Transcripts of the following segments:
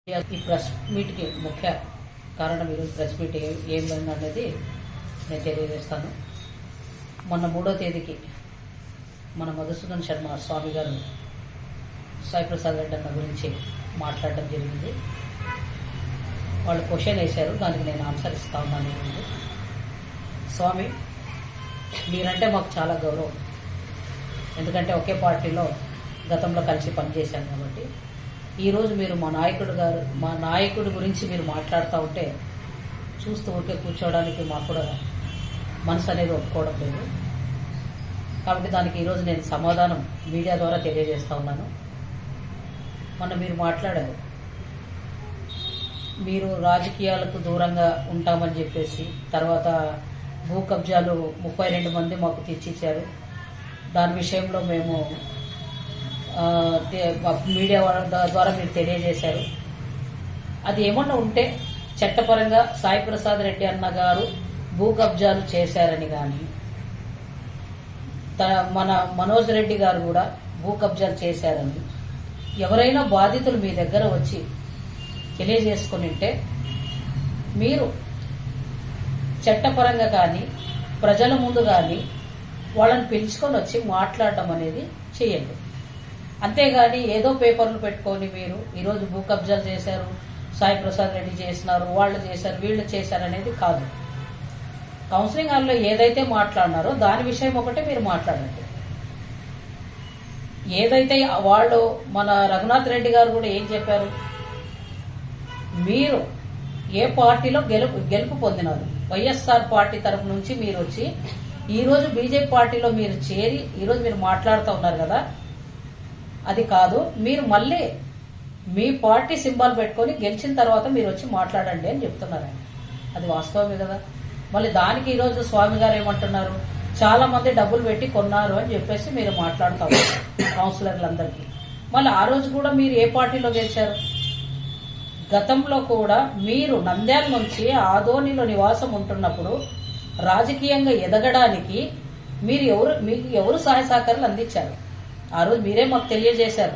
ఈ ప్రెస్ మీట్కి ముఖ్య కారణం ఈరోజు ప్రెస్ మీట్ ఏమైంది అనేది నేను తెలియజేస్తాను. మొన్న 3వ తేదీకి మన మధుసూదన్ శర్మ స్వామి గారు సాయి ప్రసాద్ రెడ్డి అన్న గురించి మాట్లాడడం జరిగింది. వాళ్ళు క్వశ్చన్ వేశారు, దానికి నేను ఆన్సర్ ఇస్తా ఉన్నాను. స్వామి, మీరంటే మాకు చాలా గౌరవం, ఎందుకంటే ఒకే పార్టీలో గతంలో కలిసి పనిచేశాను కాబట్టి. ఈరోజు మీరు మా నాయకుడి గురించి మీరు మాట్లాడుతూ ఉంటే చూస్తూ ఊరికే కూర్చోవడానికి మాకు కూడా మనసు అనేది ఒప్పుకోవడం లేదు. కాబట్టి దానికి ఈరోజు నేను సమాధానం మీడియా ద్వారా తెలియజేస్తా ఉన్నాను. మొన్న మీరు మాట్లాడారు, మీరు రాజకీయాలకు దూరంగా ఉంటామని చెప్పేసి, తర్వాత భూ కబ్జాలు 32 మంది మాకు తెచ్చిచ్చారు, దాని విషయంలో మేము మీడియా ద్వారా మీరు తెలియజేశారు. అది ఏమన్నా ఉంటే చట్టపరంగా సాయి ప్రసాద్ రెడ్డి అన్న గారు భూ కబ్జాలు చేశారని కానీ, మన మనోజ్ రెడ్డి గారు కూడా భూ కబ్జాలు చేశారని ఎవరైనా బాధితులు మీ దగ్గర వచ్చి తెలియజేసుకుని ఉంటే మీరు చట్టపరంగా కానీ ప్రజల ముందు కానీ వాళ్ళని పిలుచుకొని వచ్చి మాట్లాడటం అనేది చేయండి. అంతేగాని ఏదో పేపర్లు పెట్టుకొని మీరు ఈరోజు భూ కబ్జాలు చేశారు, సాయి ప్రసాద్ రెడ్డి చేసినారు, వాళ్ళు చేశారు, వీళ్ళు చేశారు అనేది కాదు. కౌన్సిలింగ్ హాల్లో ఏదైతే మాట్లాడినారో దాని విషయం ఒకటే మీరు మాట్లాడండి. ఏదైతే వాళ్ళు మన రఘునాథ్ రెడ్డి గారు కూడా ఏం చెప్పారు, మీరు ఏ పార్టీలో గెలుపు పొందినారు, వైఎస్ఆర్ పార్టీ తరపు నుంచి మీరు వచ్చి ఈరోజు బీజేపీ పార్టీలో మీరు చేరి ఈరోజు మీరు మాట్లాడుతూ ఉన్నారు కదా, అది కాదు. మీరు మళ్ళీ మీ పార్టీ సింబల్ పెట్టుకొని గెలిచిన తర్వాత మీరు వచ్చి మాట్లాడండి అని చెప్తున్నారు. అది వాస్తవమే కదా. మళ్ళీ దానికి ఈరోజు స్వామి గారు ఏమంటున్నారు, చాలా మంది డబ్బులు పెట్టి కొన్నారు అని చెప్పేసి మీరు మాట్లాడుతూ ఉన్నారు కౌన్సిలర్లందరికీ. మళ్ళీ ఆ రోజు కూడా మీరు ఏ పార్టీలో గెలిచారు? గతంలో కూడా మీరు నంద్యాల నుంచి ఆదోనిలో నివాసం ఉంటున్నప్పుడు రాజకీయంగా ఎదగడానికి మీకు ఎవరు సహాయ సహకారాలు అందించారు? ఆ రోజు మీరే మాకు తెలియజేశారు.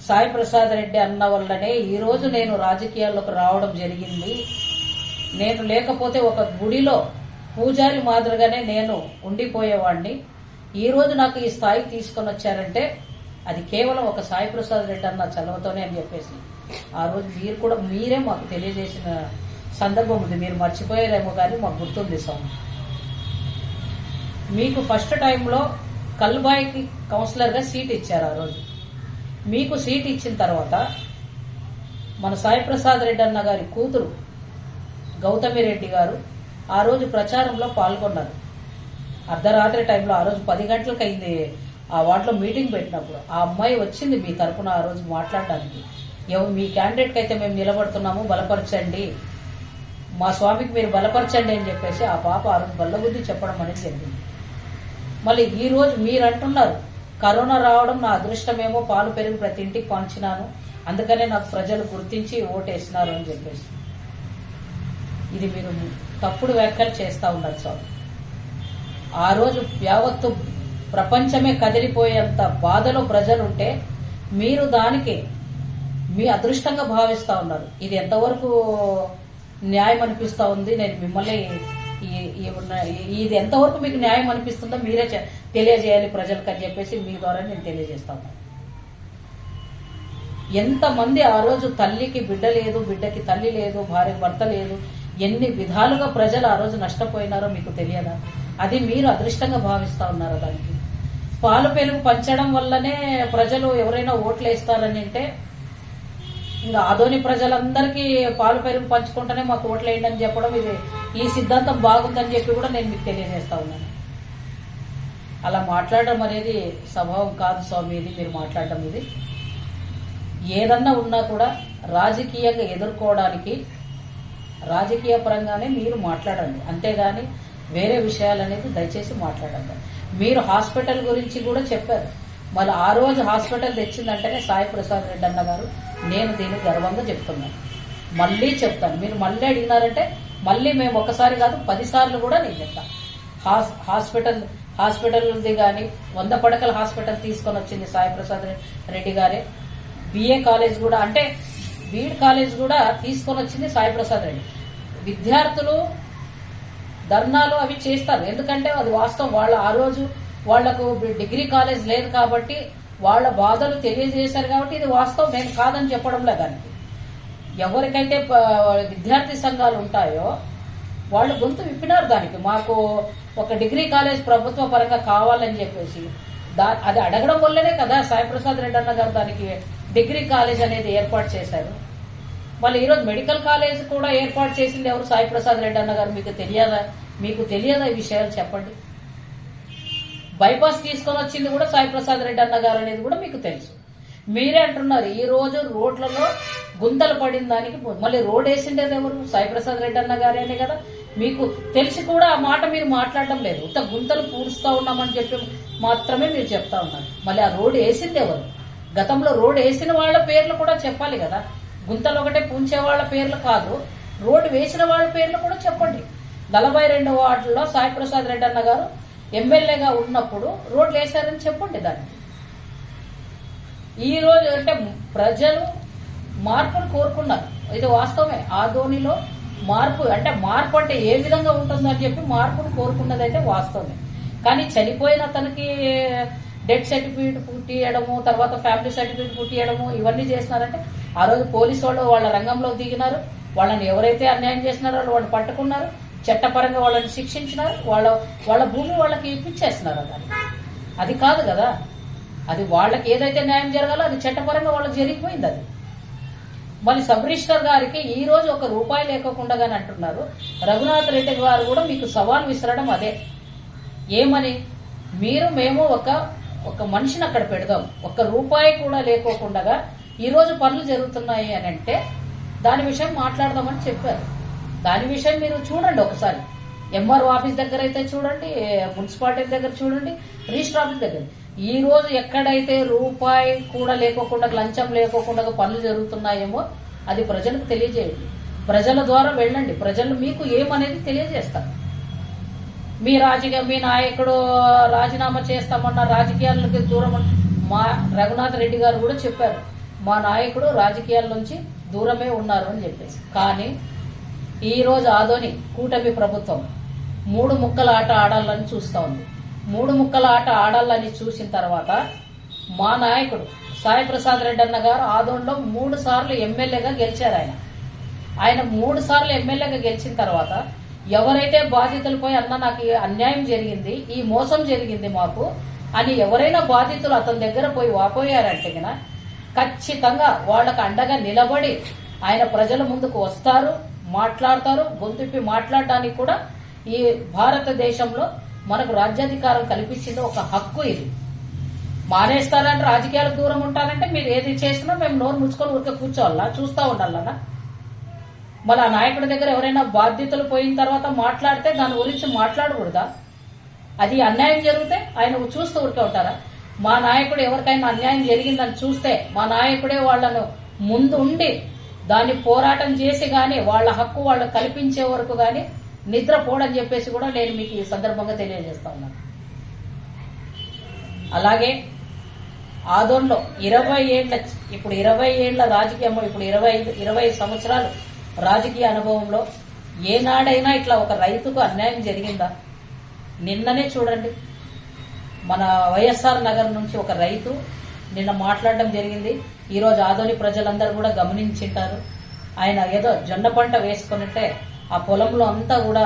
సాయి ప్రసాద్ రెడ్డి అన్న వల్లనే ఈరోజు నేను రాజకీయాల్లోకి రావడం జరిగింది, నేను లేకపోతే ఒక గుడిలో పూజారి మాదిరిగానే నేను ఉండిపోయేవాడిని, ఈరోజు నాకు ఈ స్థాయికి తీసుకొని వచ్చారంటే అది కేవలం ఒక సాయి ప్రసాద్ రెడ్డి అన్న చలవతోనే అని చెప్పేసి ఆ రోజు మీరే మాకు తెలియజేసిన సందర్భం ఉంది. మీరు మర్చిపోయారేమో కానీ మాకు గుర్తుంది స్వామి. మీకు ఫస్ట్ టైంలో కల్బాయికి కౌన్సిలర్గా సీట్ ఇచ్చారు. ఆ రోజు మీకు సీట్ ఇచ్చిన తర్వాత మన సాయి ప్రసాద్ రెడ్డి అన్న గారి కూతురు గౌతమి రెడ్డి గారు ఆ రోజు ప్రచారంలో పాల్గొన్నారు. అర్ధరాత్రి టైంలో ఆ రోజు 10 గంటలకు అయింది ఆ వార్డులో మీటింగ్ పెట్టినప్పుడు. ఆ అమ్మాయి వచ్చింది మీ తరఫున ఆ రోజు మాట్లాడడానికి. మీ క్యాండిడేట్కి అయితే మేము నిలబడుతున్నాము, బలపరచండి, మా స్వామికి మీరు బలపరచండి అని చెప్పేసి ఆ పాప ఆ రోజు బల్లబుద్ధి చెప్పడం అనేది జరిగింది. మళ్ళీ ఈ రోజు మీరు అంటున్నారు, కరోనా రావడం నా అదృష్టమేమో, పాలు పెరుగు ప్రతి ఇంటికి పంచినాను, అందుకనే నాకు ప్రజలు గుర్తించి ఓటేసినారు అని చెప్పేసి. ఇది మీరు తప్పుడు వ్యాఖ్యలు చేస్తూ ఉన్నారు స్వామి. ఆ రోజు యావత్తు ప్రపంచమే కదిలిపోయేంత బాధలో ప్రజలుంటే మీరు దానికి మీ అదృష్టంగా భావిస్తూ ఉన్నారు. ఇది ఎంతవరకు న్యాయం అనిపిస్తూ ఉంది? నేను మిమ్మల్ని ఇది ఎంతవరకు మీకు న్యాయం అనిపిస్తుందో మీరే తెలియజేయాలి ప్రజలకు అని చెప్పేసి మీ ద్వారా నేను తెలియజేస్తా ఉన్నాను. ఎంతమంది ఆ రోజు తల్లికి బిడ్డ లేదు, బిడ్డకి తల్లి లేదు, భార్య భర్త లేదు, ఎన్ని విధాలుగా ప్రజలు ఆ రోజు నష్టపోయినారో మీకు తెలియదా? అది మీరు అదృష్టంగా భావిస్తా ఉన్నారా? దానికి పాలు పెరుగు పంచడం వల్లనే ప్రజలు ఎవరైనా ఓట్లు వేస్తారని అంటే, ఇంకా ఆదోని ప్రజలందరికీ పాలు పెరుగు పంచుకుంటేనే మాకు ఓట్లు వేయండి అని చెప్పడం, ఇది ఈ సిద్ధాంతం బాగుందని చెప్పి కూడా నేను మీకు తెలియజేస్తా ఉన్నాను. అలా మాట్లాడడం అనేది స్వభావం కాదు స్వామి. ఇది మీరు మాట్లాడడం, ఇది ఏదన్నా ఉన్నా కూడా రాజకీయంగా ఎదుర్కోవడానికి రాజకీయ పరంగానే మీరు మాట్లాడండి, అంతేగాని వేరే విషయాలు అనేది దయచేసి మాట్లాడండి. మీరు హాస్పిటల్ గురించి కూడా చెప్పారు. మళ్ళీ ఆ రోజు హాస్పిటల్ తెచ్చిందంటేనే సాయి ప్రసాద్ రెడ్డి అన్న గారు, నేను దీన్ని గర్వంగా చెప్తున్నాను, మళ్ళీ చెప్తాను. మీరు మళ్ళీ అడిగినారంటే మళ్ళీ మేము ఒకసారి కాదు 10 సార్లు కూడా నేను చెప్తాను. హాస్పిటల్ది కానీ 100 పడకల హాస్పిటల్ తీసుకొని వచ్చింది సాయి ప్రసాద్ రెడ్డి గారే. BA కాలేజ్ కూడా, అంటే బీడ్ కాలేజ్ కూడా తీసుకొని వచ్చింది సాయి ప్రసాద్ రెడ్డి. విద్యార్థులు ధర్నాలు అవి చేస్తారు, ఎందుకంటే అది వాస్తవం. వాళ్ళ ఆ రోజు వాళ్లకు డిగ్రీ కాలేజ్ లేదు కాబట్టి వాళ్ళ బాధలు తెలియజేశారు కాబట్టి ఇది వాస్తవం, నేను కాదని చెప్పడంలే. దానికి ఎవరికైతే విద్యార్థి సంఘాలు ఉంటాయో వాళ్ళు గొంతు విప్పినారు. దానికి మాకు ఒక డిగ్రీ కాలేజ్ ప్రభుత్వ పరంగా కావాలని చెప్పేసి అది అడగడం వల్లనే కదా సాయి ప్రసాద్ రెడ్డి అన్న గారు దానికి డిగ్రీ కాలేజ్ అనేది ఏర్పాటు చేశారు. మళ్ళీ ఈరోజు మెడికల్ కాలేజ్ కూడా ఏర్పాటు చేసింది ఎవరు? సాయి ప్రసాద్ రెడ్డి అన్న గారు. మీకు తెలియదా ఈ విషయాలు? చెప్పండి. బైపాస్ తీసుకొని వచ్చింది కూడా సాయి ప్రసాద్ రెడ్డి అన్న గారు అనేది కూడా మీకు తెలుసు. మీరే అంటున్నారు ఈ రోజు రోడ్లలో గుంతలు పడిన దానికి మళ్ళీ రోడ్ వేసిండేది ఎవరు? సాయి ప్రసాద్ రెడ్డి అన్న గారేనే కదా. మీకు తెలిసి కూడా ఆ మాట మీరు మాట్లాడడం లేదు. ఇంత గుంతలు పూడుస్తా ఉన్నామని చెప్పి మాత్రమే మీరు చెప్తా ఉన్నారు. మళ్ళీ ఆ రోడ్ వేసింది ఎవరు? గతంలో రోడ్ వేసిన వాళ్ళ పేర్లు కూడా చెప్పాలి కదా. గుంతలు ఒకటే పూంచే వాళ్ళ పేర్లు కాదు, రోడ్డు వేసిన వాళ్ళ పేర్లు కూడా చెప్పండి. 42వ వార్డులో సాయి ప్రసాద్ రెడ్డి అన్న గారు ఎమ్మెల్యేగా ఉన్నప్పుడు రోడ్లు వేశారని చెప్పండి. దాన్ని ఈ రోజు అంటే ప్రజలు మార్పును కోరుకున్నారు, ఇది వాస్తవమే. ఆదోనిలో మార్పు అంటే ఏ విధంగా ఉంటుందని చెప్పి మార్పును కోరుకున్నది అయితే వాస్తవమే. కానీ చనిపోయిన అతనికి డెత్ సర్టిఫికేట్ పుట్టియడము, తర్వాత ఫ్యామిలీ సర్టిఫికేట్ పుట్టియడము, ఇవన్నీ చేస్తున్నారంటే ఆ రోజు పోలీసు వాళ్ళు వాళ్ళ రంగంలో దిగినారు. వాళ్ళని ఎవరైతే అన్యాయం చేస్తున్నారో వాళ్ళు పట్టుకున్నారు, చట్టపరంగా వాళ్ళని శిక్షించినారు, వాళ్ళ భూమి వాళ్ళకి ఇప్పించేస్తున్నారు. అది కాదు కదా. అది వాళ్ళకి ఏదైతే న్యాయం జరగాలో అది చట్టపరంగా వాళ్ళకి జరిగిపోయింది. అది మళ్ళీ సబ్ రిజిస్టర్ గారికి ఈ రోజు ₹1 లేకోకుండానే అంటున్నారు. రఘునాథ్ రెడ్డి గారు కూడా మీకు సవాల్ విసరడం అదే. ఏమని? మేము ఒక మనిషిని అక్కడ పెడదాం, ₹1 కూడా లేకోకుండా ఈ రోజు పనులు జరుగుతున్నాయి అని అంటే దాని విషయం మాట్లాడదామని చెప్పారు. దాని విషయం మీరు చూడండి ఒకసారి. ఎంఆర్ఓ ఆఫీస్ దగ్గర అయితే చూడండి, మున్సిపాలిటీ దగ్గర చూడండి, రిజిస్టర్ ఆఫీస్ దగ్గర. ఈ రోజు ఎక్కడైతే ₹1 కూడా లేకోకుండా, లంచం లేకోకుండా పనులు జరుగుతున్నాయేమో అది ప్రజలకు తెలియజేయండి. ప్రజల ద్వారా వెళ్ళండి, ప్రజలు మీకు ఏమనేది తెలియజేస్తారు. మీ నాయకుడు రాజీనామా చేస్తామన్న రాజకీయాలకు దూరం. మా రఘునాథ్ రెడ్డి గారు కూడా చెప్పారు, మా నాయకుడు రాజకీయాల నుంచి దూరమే ఉన్నారు అని చెప్పేసి. కానీ ఈ రోజు ఆదోని కూటమి ప్రభుత్వం 3 ముక్కల ఆట ఆడాలని చూస్తా ఉంది. 3 ముక్కల ఆట ఆడాలని చూసిన తర్వాత మా నాయకుడు సాయి ప్రసాద్ రెడ్డి అన్న గారు ఆదోనిలో 3 సార్లు ఎమ్మెల్యేగా గెలిచారు. ఆయన 3 సార్లు ఎమ్మెల్యేగా గెలిచిన తర్వాత ఎవరైతే బాధితులపై అన్న నాకు అన్యాయం జరిగింది, ఈ మోసం జరిగింది మాకు అని ఎవరైనా బాధితులు అతని దగ్గర పోయి వాపోయారంటే గన ఖచ్చితంగా వాళ్ళకు అండగా నిలబడి ఆయన ప్రజల ముందుకు వస్తారు, మాట్లాడతారు. గొంతుప్పి మాట్లాడడానికి కూడా ఈ భారతదేశంలో మనకు రాజ్యాధికారం కల్పించింది ఒక హక్కు. ఇది మానేస్తారంటే రాజకీయాలకు దూరం ఉంటారంటే మీరు ఏది చేసినా మేము నోరు ముచ్చుకొని ఊరికే కూర్చోవాలా, చూస్తూ ఉండాలన్నా? మరి ఆ నాయకుడి దగ్గర ఎవరైనా బాధ్యతలు పోయిన తర్వాత మాట్లాడితే దాని గురించి మాట్లాడకూడదా? అది అన్యాయం జరిగితే ఆయన చూస్తూ ఊరికే ఉంటారా? మా నాయకుడు ఎవరికైనా అన్యాయం జరిగిందని చూస్తే మా నాయకుడే వాళ్లను ముందు ఉండి దాన్ని పోరాటం చేసి గాని వాళ్ళ హక్కు వాళ్ళు కల్పించే వరకు గాని నిద్రపోడని చెప్పేసి కూడా నేను మీకు ఈ సందర్భంగా తెలియజేస్తా ఉన్నాను. అలాగే ఆదోన్లో 20 ఏళ్ల రాజకీయం, ఇప్పుడు 20 సంవత్సరాలు రాజకీయ అనుభవంలో ఏనాడైనా ఇట్లా ఒక రైతుకు అన్యాయం జరిగిందా? నిన్ననే చూడండి, మన వైఎస్ఆర్ నగర్ నుంచి ఒక రైతు నిన్న మాట్లాడడం జరిగింది. ఈరోజు ఆదోని ప్రజలందరూ కూడా గమనించింటారు. ఆయన ఏదో జొన్న పంట వేసుకున్నట్టే ఆ పొలంలో అంతా కూడా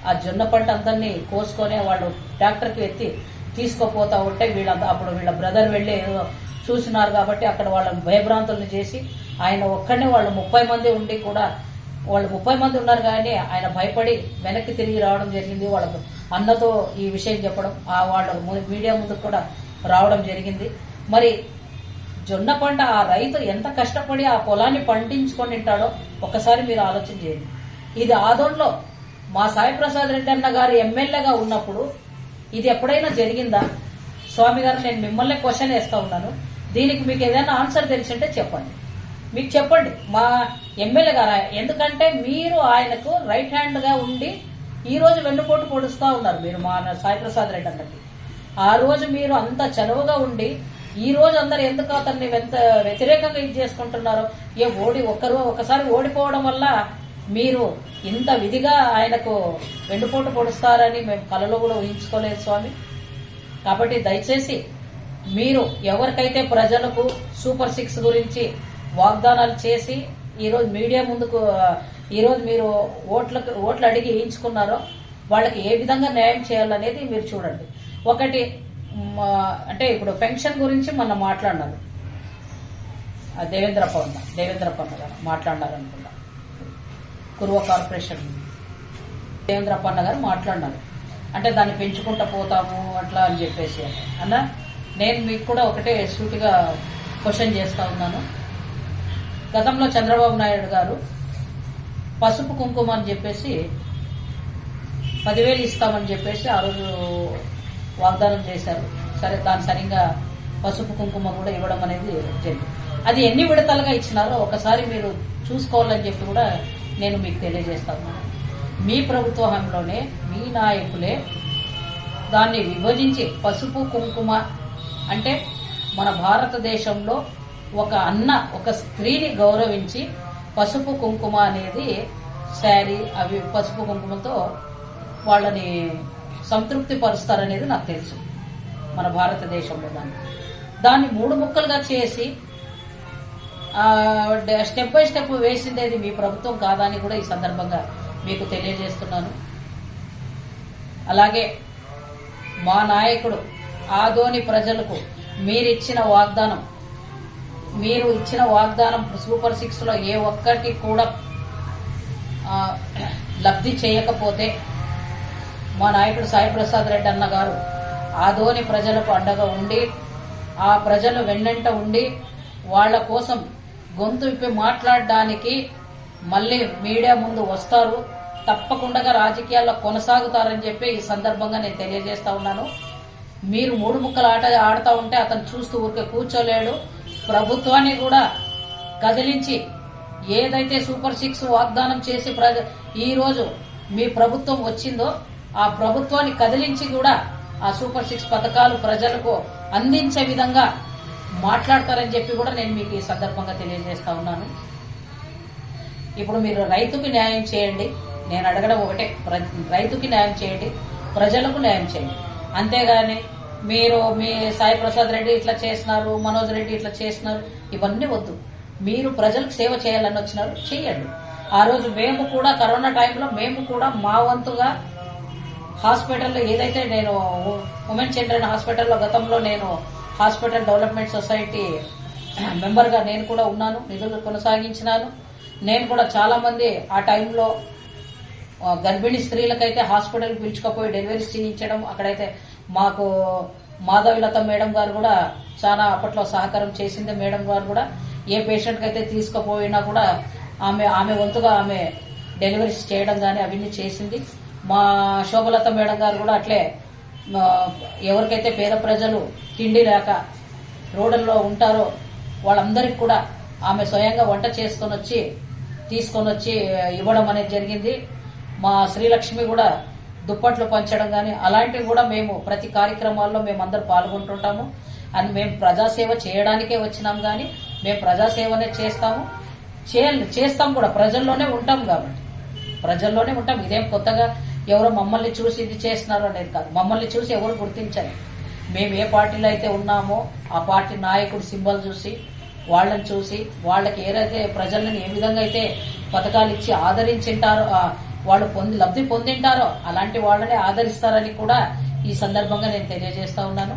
ఆ జొన్న పంట అంతని కోసుకొని వాళ్ళు ట్రాక్టర్కి ఎత్తి తీసుకుపోతా ఉంటే అప్పుడు వీళ్ళ బ్రదర్ వెళ్ళి ఏదో చూసినారు కాబట్టి అక్కడ వాళ్ళని భయభ్రాంతులను చేసి ఆయన ఒక్కడనే వాళ్ళు 30 మంది ఉండి కూడా వాళ్ళు 30 మంది ఉన్నారు కానీ ఆయన భయపడి వెనక్కి తిరిగి రావడం జరిగింది. వాళ్ళకు అన్నతో ఈ విషయం చెప్పడం, వాళ్ళ మీడియా ముందుకు కూడా రావడం జరిగింది. మరి జొన్న పంట ఆ రైతు ఎంత కష్టపడి ఆ పొలాన్ని పండించుకొని ఉంటాడో ఒక్కసారి మీరు ఆలోచన చేయండి. ఇది ఆదోన్లో మా సాయి ప్రసాద్ రెడ్డి అన్న గారు ఎమ్మెల్యేగా ఉన్నప్పుడు ఇది ఎప్పుడైనా జరిగిందా? స్వామి గారు, నేను మిమ్మల్ని క్వశ్చన్ వేస్తా ఉన్నాను. దీనికి మీకు ఏదైనా ఆన్సర్ తెలిసింటే చెప్పండి. మీకు చెప్పండి మా ఎమ్మెల్యే గారు, ఎందుకంటే మీరు ఆయనకు రైట్ హ్యాండ్ గా ఉండి ఈ రోజు వెన్నుపోటు పొడుస్తా ఉన్నారు మీరు మా సాయి ప్రసాద్ రెడ్డి అన్నకి. ఆ రోజు మీరు అంత చనువుగా ఉండి ఈ రోజు అందరు ఎందుకు అతన్ని ఎంత వ్యతిరేకంగా ఇది చేసుకుంటున్నారో, ఒకసారి ఓడిపోవడం వల్ల మీరు ఇంత విధిగా ఆయనకు వెన్నుపోటు పొడుస్తారని మేము కలలో కూడా ఊహించుకోలేదు స్వామి. కాబట్టి దయచేసి మీరు ఎవరికైతే ప్రజలకు సూపర్ 6 గురించి వాగ్దానాలు చేసి ఈరోజు మీడియా ముందుకు ఈరోజు మీరు ఓట్లు అడిగి వేయించుకున్నారో వాళ్ళకి ఏ విధంగా న్యాయం చేయాలనేది మీరు చూడండి. ఒకటి అంటే ఇప్పుడు పెన్షన్ గురించి మొన్న మాట్లాడినారు దేవేంద్ర పన్న గారు మాట్లాడినారు అనుకున్నా, కురువ కార్పొరేషన్ దేవేంద్ర పన్న గారు మాట్లాడినారు. అంటే దాన్ని పెంచుకుంటూ పోతాము అట్లా అని చెప్పేసి అన్న, నేను మీకు కూడా ఒకటే సూటిగా క్వశ్చన్ చేస్తా ఉన్నాను. గతంలో చంద్రబాబు నాయుడు గారు పసుపు కుంకుమ అని చెప్పేసి 10,000 ఇస్తామని చెప్పేసి ఆ రోజు వాగ్దానం చేశారు. సరే, దాని సరిగ్గా పసుపు కుంకుమ కూడా ఇవ్వడం అనేది జరిగింది. అది ఎన్ని విడతలుగా ఇచ్చినారో ఒకసారి మీరు చూసుకోవాలని చెప్పి కూడా నేను మీకు తెలియజేస్తాను. మీ ప్రభుత్వ హయాంలోనే మీ నాయకులే దాన్ని విభజించి పసుపు కుంకుమ అంటే మన భారతదేశంలో ఒక స్త్రీని గౌరవించి పసుపు కుంకుమ అనేది శారీ అవి పసుపు కుంకుమతో వాళ్ళని సంతృప్తి పరుస్తారనేది నాకు తెలుసు. మన భారతదేశంలో దాన్ని 3 ముక్కలుగా చేసి స్టెప్ బై స్టెప్ వేసిందేది మీ ప్రభుత్వం కాదా అని కూడా ఈ సందర్భంగా మీకు తెలియజేస్తున్నాను. అలాగే మా నాయకుడు ఆదోని ప్రజలకు మీరు ఇచ్చిన వాగ్దానం సూపర్ 6 లో ఏ ఒక్కటి కూడా లబ్ధి చేయకపోతే మా నాయకుడు సాయి ప్రసాద్ రెడ్డి అన్న గారు ఆదోని ప్రజలకు అండగా ఉండి ఆ ప్రజలు వెన్నంట ఉండి వాళ్ల కోసం గొంతు విప్పి మాట్లాడడానికి మళ్ళీ మీడియా ముందు వస్తారు, తప్పకుండా రాజకీయాల్లో కొనసాగుతారని చెప్పి ఈ సందర్భంగా నేను తెలియజేస్తా ఉన్నాను. మీరు 3 ముక్కల ఆట ఆడుతూ ఉంటే అతను చూస్తూ ఊరికే కూర్చోలేడు. ప్రభుత్వాన్ని కూడా కదిలించి ఏదైతే సూపర్ 6 వాగ్దానం చేసి ఈ రోజు మీ ప్రభుత్వం వచ్చిందో ఆ ప్రభుత్వాన్ని కదిలించి కూడా ఆ సూపర్ 6 పథకాలు ప్రజలకు అందించే విధంగా మాట్లాడతారని చెప్పి కూడా నేను మీకు ఈ సందర్భంగా తెలియజేస్తా ఉన్నాను. ఇప్పుడు మీరు రైతుకి న్యాయం చేయండి, నేను అడగడం ఒకటే, రైతుకి న్యాయం చేయండి, ప్రజలకు న్యాయం చేయండి. అంతేగాని మీరు మీ సాయి ప్రసాద్ రెడ్డి ఇట్లా చేసినారు, మనోజ్ రెడ్డి ఇట్లా చేసినారు, ఇవన్నీ వద్దు. మీరు ప్రజలకు సేవ చేయాలని వచ్చినారు, చేయండి. ఆ రోజు మేము కూడా కరోనా టైంలో మేము కూడా మా వంతుగా హాస్పిటల్లో ఏదైతే నేను ఉమెన్ చిల్డ్రన్ హాస్పిటల్లో గతంలో నేను హాస్పిటల్ డెవలప్మెంట్ సొసైటీ మెంబర్గా నేను కూడా ఉన్నాను, నిధులు కొనసాగించినాను. నేను కూడా చాలా మంది ఆ టైంలో గర్భిణీ స్త్రీలకైతే హాస్పిటల్ పిలుచుకపోయి డెలివరీస్ చేయించడం, అక్కడైతే మాకు మాధవిలత మేడం గారు కూడా చాలా అప్పట్లో సహకారం చేసింది. మేడం గారు కూడా ఏ పేషెంట్కి అయితే తీసుకుపోయినా కూడా ఆమె వంతుగా ఆమె డెలివరీస్ చేయడం కానీ అవన్నీ చేసింది. మా శోభలత మేడం గారు కూడా అట్లే ఎవరికైతే పేద ప్రజలు తిండి లేక రోడ్లలో ఉంటారో వాళ్ళందరికీ కూడా ఆమె స్వయంగా వంట తీసుకొని వచ్చి ఇవ్వడం అనేది జరిగింది. మా శ్రీలక్ష్మి కూడా దుప్పట్లు పంచడం కానీ అలాంటివి కూడా మేము ప్రతి కార్యక్రమాల్లో మేమందరూ పాల్గొంటుంటాము. అని మేము ప్రజాసేవ చేయడానికే వచ్చినాం కానీ మేము ప్రజాసేవనే చేస్తాం కూడా, ప్రజల్లోనే ఉంటాం కాబట్టి ప్రజల్లోనే ఉంటాం. ఇదేం కొత్తగా ఎవరో మమ్మల్ని చూసి ఇది చేస్తున్నారు అనేది కాదు, మమ్మల్ని చూసి ఎవరు గుర్తించాలి. మేము ఏ పార్టీలో అయితే ఉన్నామో ఆ పార్టీ నాయకుడు సింబల్ చూసి వాళ్ళని చూసి వాళ్ళకి ఏదైతే ప్రజలను ఏ విధంగా అయితే పథకాలు ఇచ్చి ఆదరించింటారో వాళ్ళు లబ్ధి పొందింటారో అలాంటి వాళ్ళనే ఆదరిస్తారని కూడా ఈ సందర్భంగా నేను తెలియజేస్తా ఉన్నాను.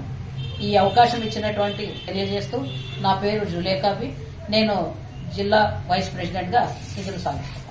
ఈ అవకాశం ఇచ్చినటువంటి తెలియజేస్తూ నా పేరు జులేఖాబి, నేను జిల్లా వైస్ ప్రెసిడెంట్ గా విధులు సాగిస్తాను.